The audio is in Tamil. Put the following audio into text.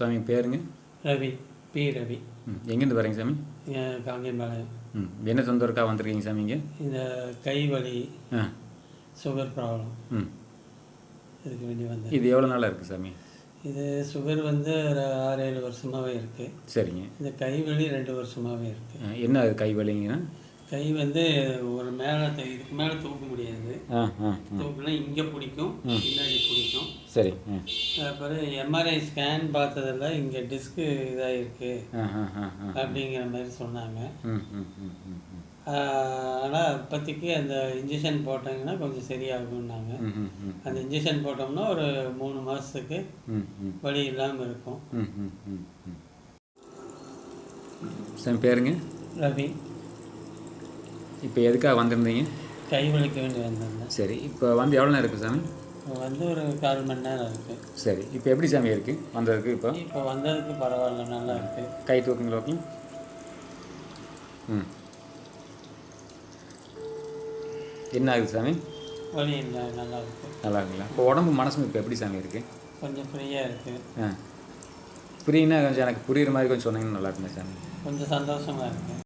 சாமி பேருங்க? ரவி. பி. ரவி. எங்கேருந்து வரீங்க சாமி? காங்கேயம்பாளையம். என்ன தொந்தரவுக்காக வந்திருக்கீங்க சாமிங்க? இந்த கை வலி, சுகர் ப்ராப்ளம், இதுக்கு வேண்டி வந்தேன். இது எவ்வளோ நாளாக இருக்குது சாமி? இது சுகர் வந்து 6-7 வருஷமாகவே இருக்குது. சரிங்க. இந்த கை வலி 2 வருஷமாகவே இருக்குது. என்ன அது கை வலிங்கன்னா? கை வந்து ஒரு மேலே இதுக்கு மேலே தூக்க முடியாது. தூக்குனா இங்கே பிடிக்கும், பின்னாடி பிடிக்கும். சரி. அப்புறம் எம்ஆர்ஐ ஸ்கேன் பார்த்ததில்ல, இங்கே டிஸ்க்கு இதாகிருக்கு அப்படிங்கிற மாதிரி சொன்னாங்க. ஆனால் இப்போதைக்கு அந்த இன்ஜெக்ஷன் போட்டாங்கன்னா கொஞ்சம் சரியாகும்னாங்க. அந்த இன்ஜெக்ஷன் போட்டோம்னா ஒரு 3 மாதத்துக்கு வலி இல்லாமல் இருக்கும். சாமி பேருங்க? ரவி. இப்போ எதுக்காக வந்திருந்தீங்க? கை வலிக்க வேண்டி வந்திருந்தேன். சரி. இப்போ வந்து எவ்வளோ நேரம் இருக்குது சாமி? வந்து ஒரு 1/4 மணி நேரம் இருக்குது. சரி. இப்போ எப்படி சாமி இருக்குது வந்ததுக்கு? இப்போ வந்ததுக்கு பரவாயில்ல, நல்லா இருக்குது. கை தூக்குங்களா? என்ன ஆகுது சாமி? வலி இல்லை, நல்லா இருக்குது. நல்லா இருக்குங்களா? இப்போ உடம்பு மனசும் இப்போ எப்படி சாமி இருக்குது? கொஞ்சம் ஃப்ரீயாக இருக்குது. ஃப்ரீன்னா கொஞ்சம் எனக்கு புரியுற மாதிரி கொஞ்சம் சொன்னீங்கன்னா நல்லா இருக்குங்க சாமி. கொஞ்சம் சந்தோஷமாக இருக்குது.